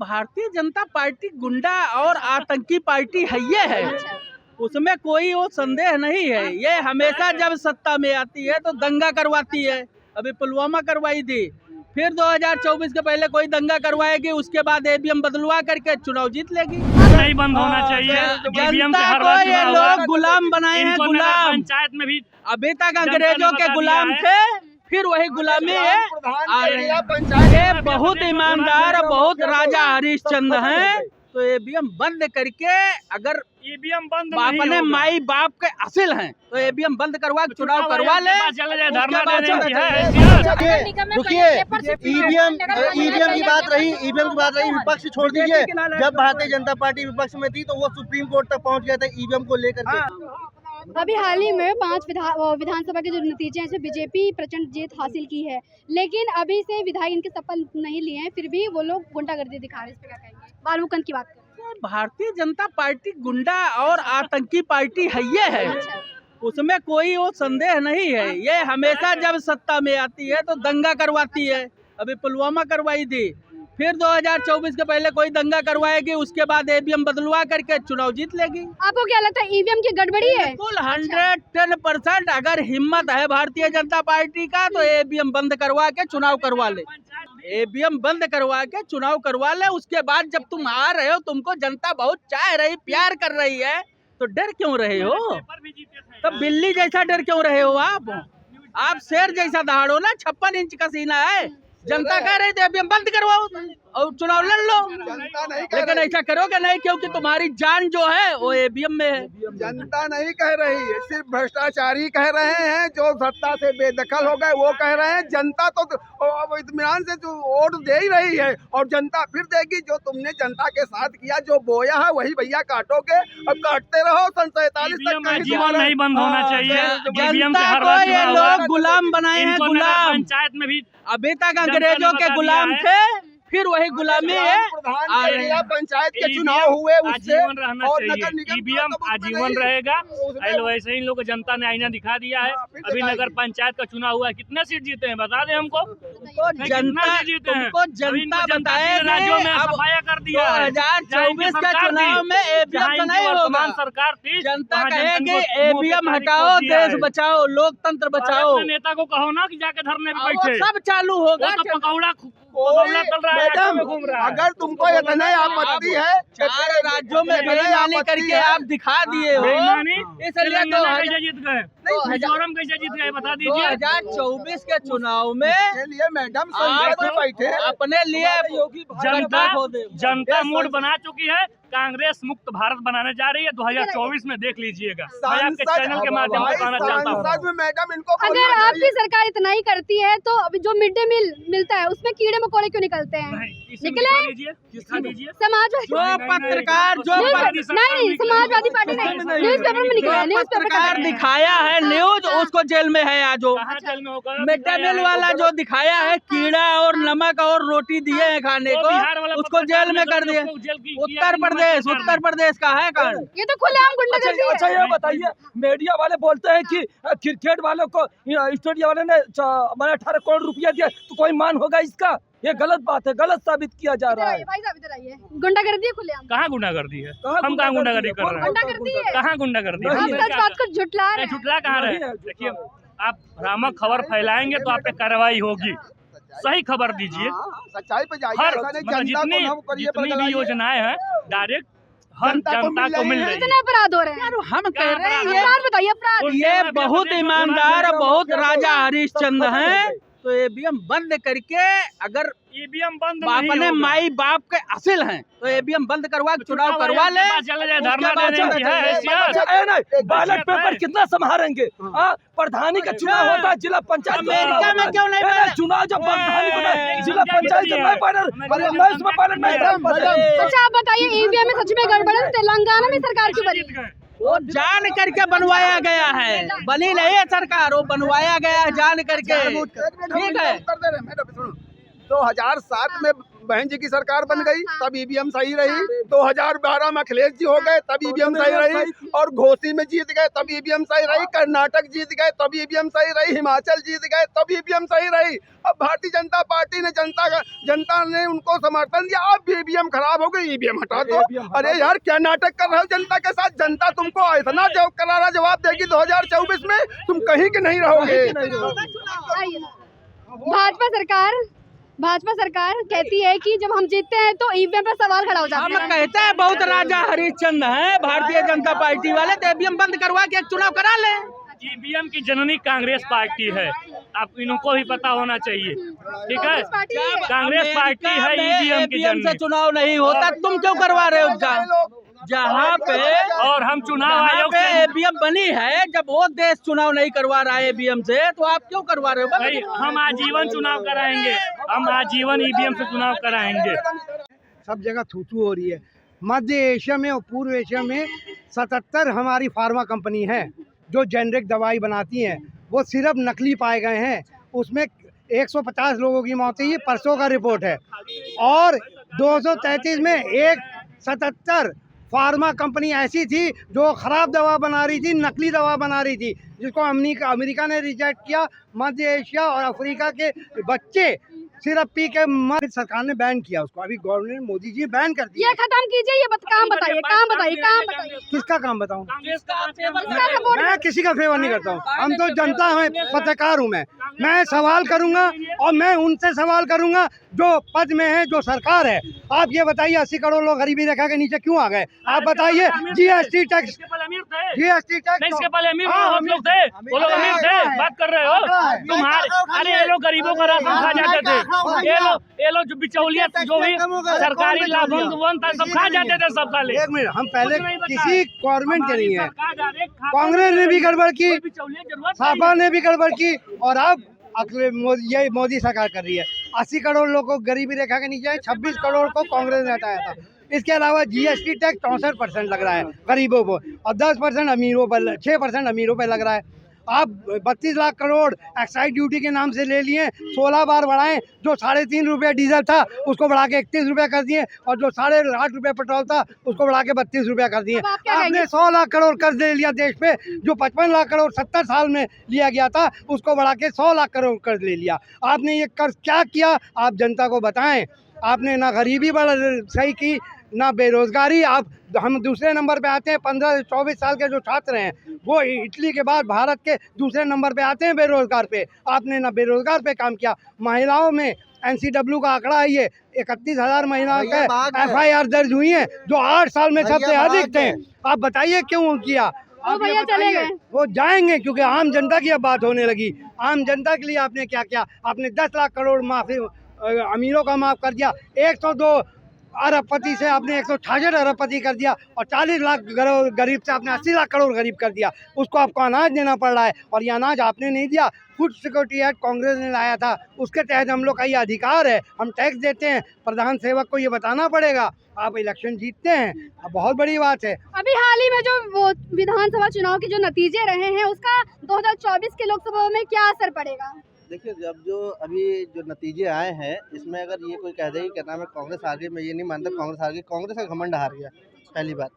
Bharatiya Janata party गुंडा और आतंकी पार्टी है, ये है, उसमें कोई वो संदेह नहीं है। ये हमेशा जब सत्ता में आती है तो दंगा करवाती है। अभी पुलवामा करवाई थी, फिर 2024 के पहले कोई दंगा करवाएगी, उसके बाद ईवीएम बदलवा करके चुनाव जीत लेगी। नहीं बंद होना चाहिए। जनता को ये लोग गुलाम बनाए हैं, गुलाम। पंचायत में भी अभी तक अंग्रेजों के गुलाम थे, फिर वही गुलामी है। ये बहुत ईमानदार, बहुत राजा हरिश्चंद्र हैं, तो ईवीएम बंद करके अगर ईवीएम बंद अपने माई बाप के असिल हैं तो ईवीएम बंद करवा चुनाव करवा ले। रुकिए, ईवीएम की बात रही, विपक्ष छोड़ दीजिए। जब भारतीय जनता पार्टी विपक्ष में थी तो वो सुप्रीम कोर्ट तक पहुंच गया था ईवीएम को लेकर के। अभी हाल ही में 5 विधानसभा के जो नतीजे हैं, बीजेपी प्रचंड जीत हासिल की है, लेकिन अभी से विधायक इनके शपथ नहीं लिए हैं, फिर भी वो लोग गुंडागर्दी दिखा रहे हैं। इस पे क्या कहेंगे? बालमुकुंद की बात करें, भारतीय जनता पार्टी गुंडा और आतंकी पार्टी है, ये है, उसमें कोई वो संदेह नहीं है। ये हमेशा जब सत्ता में आती है तो दंगा करवाती है। अभी पुलवामा करवाई थी, फिर 2024 के पहले कोई दंगा करवाएगी, उसके बाद ईवीएम बदलवा करके चुनाव जीत लेगी। आपको क्या लगता है ईवीएम की गड़बड़ी है? बिल्कुल 110% अगर हिम्मत है भारतीय जनता पार्टी का तो ईवीएम बंद करवा के चुनाव करवा ले। ईवीएम बंद करवा के चुनाव करवा ले, उसके बाद जब तुम आ रहे हो, तुमको जनता बहुत चाह रही, प्यार कर रही है, तो डर क्यों रहे हो? तब बिल्ली जैसा डर क्यों रहे हो आप शेर जैसा दहाड़ो ना। 56 इंच का सीना है। जनता कह रही थी ईवीएम बंद करवाओ और चुनाव लड़ लो, लेकिन ऐसा करोगे नहीं, क्योंकि तुम्हारी जान जो है वो ईवीएम में है। जनता नहीं कह रही है, सिर्फ भ्रष्टाचारी कह रहे हैं, जो सत्ता से बेदखल हो गए वो कह रहे हैं। जनता तो इत्मीनान से जो वोट दे ही रही है, और जनता फिर देगी। जो तुमने जनता के साथ किया, जो बोया है वही भैया काटोगे, अब काटते रहो। सन 47 तक जीवन नहीं बंद होना चाहिए। जनता को ये लोग गुलाम बनाए हैं, गुलाम। पंचायत में भी अभी तक अंग्रेजों के गुलाम थे, फिर वही गुलामी है। पंचायत के चुनाव हुए उससे, आजीवन रहना और चाहिए। नगर निगम ईवीएम आजीवन रहेगा। वैसे ही लोग जनता ने आईना दिखा दिया है। अभी नगर पंचायत का चुनाव हुआ है, कितने सीट जीते हैं बता दें हमको? तुमको जनता बताए राज्यों में सफाया कर दिया है। 2024 के चुनाव में ईवीएम नहीं होगा। सरकार थी, जनता कहेगी ईवीएम हटाओ, देश बचाओ, लोकतंत्र बचाओ। नेता को कहो ना कि जाके धरने पे बैठे, सब चालू होगा। पकौड़ा चल रहा है, मैडम, घूम रहा है। अगर तुमको इतना आपत्ति है, 4 राज्यों में बेईमानी करके आप दिखा दिए हो, इसलिए कैसे जीत गए? मिजोरम कैसे जीत गए बता दीजिए। 2024 के चुनाव में लिए मैडम संसद में बैठे अपने लिए जनता मूड बना चुकी है। कांग्रेस मुक्त भारत बनाने जा रही है 2024 में, देख लीजिएगा। मैं आपके चैनल के माध्यम से कहना चाहता हूँ, मैडम इनको अगर आपकी सरकार इतना ही करती है तो अभी जो मिड डे मील मिलता है उसमें कीड़े मकोड़े क्यों निकलते हैं? निकले समाजवादी पत्रकार जो नहीं, समाजवादी पार्टी ने न्यूज़पेपर में निकला है, पत्रकार दिखाया है न्यूज, उसको जेल में है। आज मिड डे मील वाला जो दिखाया है, कीड़ा और नमक और रोटी दिए हैं खाने को, उसको जेल में कर दिए। उत्तर प्रदेश का है कारण। ये तो खुलेआम गुंडागर्दी है। अच्छा, ये बताइए, मीडिया वाले बोलते हैं कि क्रिकेट वालों को स्टेडियम वाले ने 18 करोड़ रुपया दिया, तो कोई मान होगा इसका? ये गलत बात है, गलत साबित किया जा रहा है। भाई साहब इधर आइए, गुंडागर्दी है खुलेआम। कहाँ गुंडागर्दी है? हम कहाँ गुंडागर्दी कर रहे हैं? गुंडागर्दी है, कहाँ गुंडागर्दी है? आप सच बात को झुठला रहे हैं। झुठला कहाँ रहे? देखिए, आप भ्रामक खबर फैलाएंगे तो आप पे कार्रवाई होगी। सही खबर दीजिए। सच्चाई पे जाइए। जितनी भी योजनाएं हैं डायरेक्ट हर जनता को मिल रही है। कितने अपराध हो रहे हैं? हम कह रहे हैं अपराध बताइए, अपराध। ये बहुत ईमानदार, बहुत राजा हरिश्चंद्र हैं, तो ईवीएम बंद करके अगर ईवीएम बंद अपने माई बाप के असिल हैं तो ईवीएम बंद करवा चुनाव करवा ले। बैलेट पेपर कितना संभालेंगे? प्रधानी का चुनाव होता है, जिला पंचायत। अमेरिका में क्यों नहीं चुनाव जब प्रधानी जिला पंचायत नहीं। अच्छा आप बताइए, ईवीएम में सच में गड़बड़ है? तेलंगाना में सरकार की बनी, वो जान करके बनवाया गया है, बनी नहीं है सरकार, वो बनवाया गया है जान करके। ठीक है, 2007 में बहन जी की सरकार बन गई तब ईवीएम सही रही, 2012 में अखिलेश जी हो गए तब ईवीएम सही रही, और घोसी में जीत गए तब ईवीएम सही रही, कर्नाटक जीत गए तब ईवीएम सही रही, हिमाचल जीत गए तब ईवीएम सही रही। अब भारतीय जनता पार्टी ने जनता ने उनको समर्थन दिया, अब ईवीएम खराब हो गई, ईवीएम हटा दो। अरे यार क्या नाटक कर रहे हो जनता के साथ? जनता तुमको इतना करारा जवाब देगी 2024 में, तुम कहीं के नहीं रहोगे। भाजपा सरकार कहती है कि जब हम जीतते हैं तो ईवीएम पे सवाल खड़ा हो जाता है। हम कहते हैं बहुत राजा हरिश्चंद्र है भारतीय जनता पार्टी वाले, तो ईवीएम बंद करवा के एक चुनाव करा ले। ईवीएम की जननी कांग्रेस पार्टी है, आप इनको भी पता होना चाहिए, ठीक है? कांग्रेस पार्टी है ईवीएम की जननी। से चुनाव नहीं होता, तुम क्यों करवा रहे हो? जहाँ पे और हम चुनाव आयोग पे ईवीएम बनी है, जब वो देश चुनाव नहीं करवा रहा है ईवीएम से, तो आप क्यों करवा रहे हो? भाई हम आजीवन चुनाव कराएंगे, हम आजीवन ईवीएम से चुनाव कराएंगे। सब जगह थूथू हो रही है। मध्य एशिया में और पूर्व एशिया में 77 हमारी फार्मा कंपनी है जो जेनरिक दवाई बनाती हैं, वो सिर्फ नकली पाए गए हैं। उसमें 150 लोगों की मौत हुई, परसों का रिपोर्ट है। और 233 में 77 फार्मा कंपनी ऐसी थी जो ख़राब दवा बना रही थी, नकली दवा बना रही थी, जिसको अमेरिका ने रिजेक्ट किया। मध्य एशिया और अफ्रीका के बच्चे सिर्फ पी के सरकार ने बैन किया उसको, अभी गवर्नमेंट मोदी जी बैन कर दिया। ये खत्म कीजिए, ये काम बताइए। किसका काम बताऊं? मैं किसी का फेवर नहीं करता हूँ। हम तो जनता है, पत्रकार हूँ मैं सवाल करूंगा और मैं उनसे सवाल करूंगा जो पद में है, जो सरकार है। आप ये बताइए 80 करोड़ लोग गरीबी रेखा के नीचे क्यों आ गए? आप बताइए। जीएसटी टैक्स इसके पहले अमीर हम लोग थे, वो लोग अमीर थे, बात कर रहे हो तुम्हारे। अरे ये लोग गरीबों का राशन खा जाते थे, ये लोग जो बिचौलिया जो भी सरकारी लाभ था सब खा जाते थे सब साले। एक मिनट, हम पहले किसी गवर्नमेंट के नहीं है। कांग्रेस ने भी गड़बड़ की, सपा ने भी गड़बड़ की, और अब ये मोदी सरकार कर रही है। 80 करोड़ लोग को गरीबी रेखा के नीचे है, 26 करोड़ को कांग्रेस ने हटाया था। इसके अलावा जीएसटी टैक्स 64% लग रहा है गरीबों को, और 10% अमीरों पर, 6% अमीरों पर लग रहा है। आप 32 लाख करोड़ एक्साइज ड्यूटी के नाम से ले लिए, 16 बार बढ़ाएं। जो 3.5 रुपये डीजल था उसको बढ़ा के 31 रुपये कर दिए, और जो 8.5 रुपये पेट्रोल था उसको बढ़ा के 32 रुपये कर दिए। आपने 100 लाख करोड़ कर्ज ले लिया देश पे, जो 55 लाख करोड़ 70 साल में लिया गया था उसको बढ़ा के 100 लाख करोड़ कर्ज ले लिया। आपने ये कर्ज क्या किया, आप जनता को बताएं। आपने ना गरीबी सही की, ना बेरोजगारी। हम दूसरे नंबर पे आते हैं। 15-24 साल के जो छात्र हैं वो इटली के बाद भारत के दूसरे नंबर पे आते हैं बेरोजगार पे। आपने ना बेरोजगार पे काम किया। महिलाओं में NCW का आंकड़ा है, ये 31,000 महिलाओं के FIR दर्ज हुई हैं, जो 8 साल में सबसे अधिक थे। आप बताइए क्यों किया? भैया चले गए, वो जाएंगे क्योंकि आम जनता की अब बात होने लगी। आम जनता के लिए आपने क्या किया? आपने 10 लाख करोड़ माफी अमीरों का माफ कर दिया, 102 अरबपति से आपने 166 अरबपति कर दिया, और 40 लाख गरीब से आपने 80 लाख करोड़ गरीब कर दिया। उसको आपको अनाज देना पड़ रहा है, और ये अनाज आपने नहीं दिया। फूड सिक्योरिटी एक्ट कांग्रेस ने लाया था, उसके तहत हम लोग का ये अधिकार है, हम टैक्स देते हैं। प्रधान सेवक को ये बताना पड़ेगा। आप इलेक्शन जीतते हैं, अब बहुत बड़ी बात है। अभी हाल ही में जो वो विधानसभा चुनाव के जो नतीजे रहे हैं, उसका 2024 के लोकसभा में क्या असर पड़ेगा? देखिए, जब जो अभी जो नतीजे आए हैं, इसमें अगर ये कोई कह दे कि क्या नाम है कांग्रेस हार गई, मैं ये नहीं मानता कांग्रेस हार गई। कांग्रेस का घमंड हार गया पहली बात,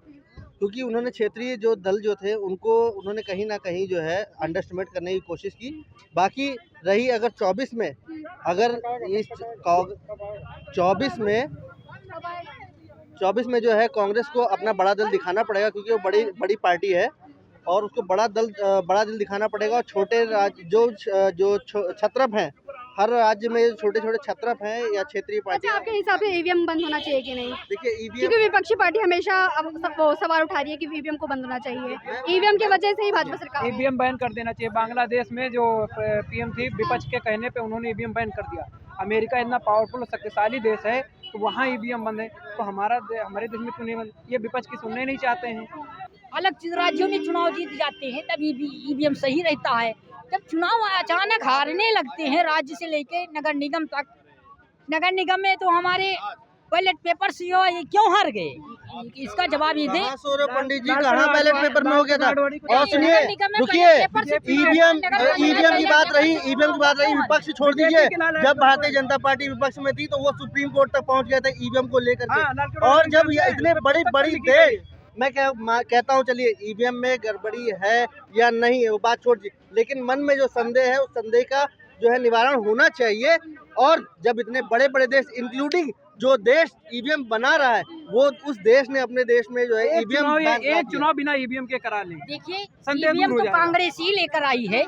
क्योंकि उन्होंने क्षेत्रीय जो दल जो थे उन्होंने कहीं ना कहीं जो है अंडरएस्टिमेट करने की कोशिश की। बाकी रही अगर 24 में, अगर इस 24 में जो है कांग्रेस को अपना बड़ा दल दिखाना पड़ेगा, क्योंकि वो बड़ी पार्टी है और उसको बड़ा दिल दिखाना पड़ेगा। और छोटे राज्य जो छत्रप हैं, हर राज्य में छोटे छोटे छत्रप हैं या क्षेत्रीय पार्टी। अच्छा, आपके हिसाब से ईवीएम बंद होना चाहिए कि नहीं? देखिए ईवीएम, क्योंकि विपक्षी पार्टी हमेशा वो सवाल उठा रही है कि ईवीएम को बंद होना चाहिए। ईवीएम की वजह से ही भाजपा सरकार ईवीएम बैन कर देना चाहिए। बांग्लादेश में जो PM थी, विपक्ष के कहने पे उन्होंने ईवीएम बैन कर दिया। अमेरिका इतना पावरफुल शक्तिशाली देश है, तो वहाँ ईवीएम बंद है, तो हमारे देश में क्यों नहीं बंद? ये विपक्ष की सुनने नहीं चाहते हैं। अलग राज्यों में चुनाव जीत जाते हैं तभी भी ईवीएम सही रहता है। जब चुनाव अचानक हारने लगते हैं राज्य से लेके नगर निगम तक, नगर निगम में तो हमारे बैलेट पेपर से ये क्यों हार गए? कि इसका जवाब ये दे। सौरभ पंडित जी कहाँ बैलेट पेपर में हो गया था? और सुनिए, रुकिए, ईवीएम की बात रही, विपक्ष छोड़ दीजिए। जब भारतीय जनता पार्टी विपक्ष में थी तो वो सुप्रीम कोर्ट तक पहुंच गया था ईवीएम को लेकर के। और जब ये इतने बड़ी देश, मैं कहता हूं चलिए ईवीएम में गड़बड़ी है या नहीं है वो बात छोड़ दीजिए, लेकिन मन में जो संदेह है उस संदेह का जो है निवारण होना चाहिए। और जब इतने बड़े देश इंक्लूडिंग जो देश ईवीएम बना रहा है वो उस देश ने अपने देश में जो है ईवीएम एक चुनाव बिना ईवीएम के करा ले। देखिए ईवीएम तो कांग्रेस ही लेकर आई है,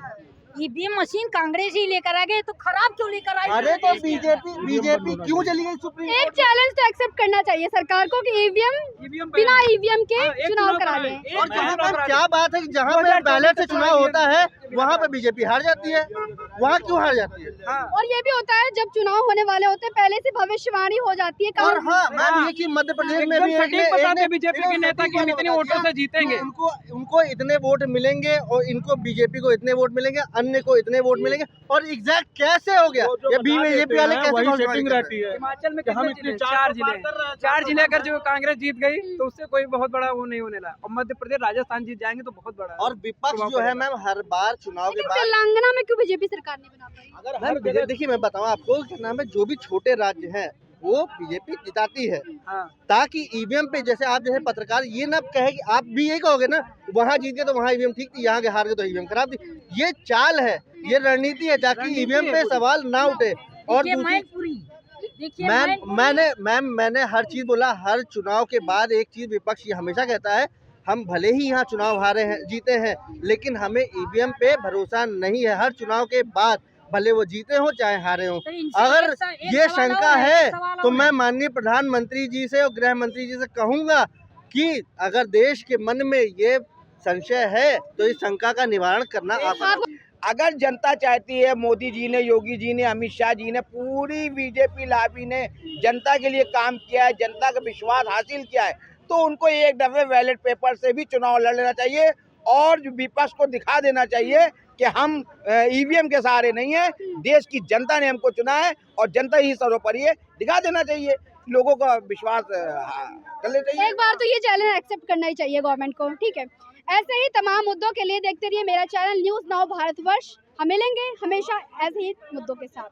ईवीएम मशीन कांग्रेस ही लेकर आ गए तो खराब क्यों लेकर आई? अरे तो बीजेपी क्यों चली गई सुप्रीम? एक चैलेंज तो एक्सेप्ट करना चाहिए सरकार को कि ईवीएम बिना ईवीएम के चुनाव करा लें। और जहाँ पर क्या बात है कि जहाँ पे बैलेट से चुनाव होता है वहाँ पे बीजेपी हार जाती है, वहाँ क्यों हार जाती है? और ये भी होता है जब चुनाव होने वाले होते हैं पहले से भविष्यवाणी हो जाती है। और हाँ, मैम ये कि मध्य प्रदेश में भी बीजेपी के नेता कि हम इतने वोटों से जीतेंगे, उनको इतने वोट मिलेंगे और इनको बीजेपी को इतने वोट मिलेंगे, अन्य को इतने वोट मिलेंगे। और एग्जैक्ट कैसे हो गया ये बीजेपी वाले कैसे सेटिंग रहती है? हिमाचल में हम इतने 4 जिले अगर जो कांग्रेस जीत गई तो उससे कोई बहुत बड़ा वो नहीं होने लगा, और मध्य प्रदेश राजस्थान जीत जाएंगे तो बहुत बड़ा। और विपक्ष जो है मैम हर बार चुनाव के बाद तेलंगाना में क्यों बीजेपी सरकार नहीं बना पाई? अगर देखिए मैं बताऊं आपको क्या नाम है, जो भी छोटे राज्य हैं वो बीजेपी जिताती है ताकि ईवीएम पे जैसे आप जैसे पत्रकार ये ना कहे कि आप भी यही कहोगे ना वहाँ जीत गए तो वहाँ ईवीएम ठीक थी, यहाँ के हार गए तो ईवीएम खराब थी। ये चाल है, ये रणनीति है ताकि ईवीएम पे सवाल ना उठे। और मैंने हर चीज बोला, हर चुनाव के बाद एक चीज विपक्ष ये हमेशा कहता है, हम भले ही यहाँ चुनाव हारे हैं जीते हैं लेकिन हमें ईवीएम पे भरोसा नहीं है। हर चुनाव के बाद भले वो जीते हो चाहे हारे हो, अगर ये शंका है तो मैं माननीय प्रधानमंत्री जी से और गृह मंत्री जी से कहूँगा कि अगर देश के मन में ये संशय है तो इस शंका का निवारण करना आप। अगर जनता चाहती है, मोदी जी ने, योगी जी ने, अमित शाह जी ने, पूरी बीजेपी लॉबी ने जनता के लिए काम किया है, जनता का विश्वास हासिल किया है, तो उनको एक दफे बैलेट पेपर से भी चुनाव लड़ लेना चाहिए और जो विपक्ष को दिखा देना चाहिए कि हम ईवीएम के सहारे नहीं है, देश की जनता ने हमको चुना है और जनता ही सर्वोपरि है, दिखा देना चाहिए, लोगों का विश्वास कर लेना चाहिए। एक बार तो ये चैलेंज एक्सेप्ट करना ही चाहिए गवर्नमेंट को, ठीक है। ऐसे ही तमाम मुद्दों के लिए देखते रहिए मेरा चैनल न्यूज़ नाउ भारतवर्ष। हम मिलेंगे हमेशा ऐसे ही मुद्दों के साथ।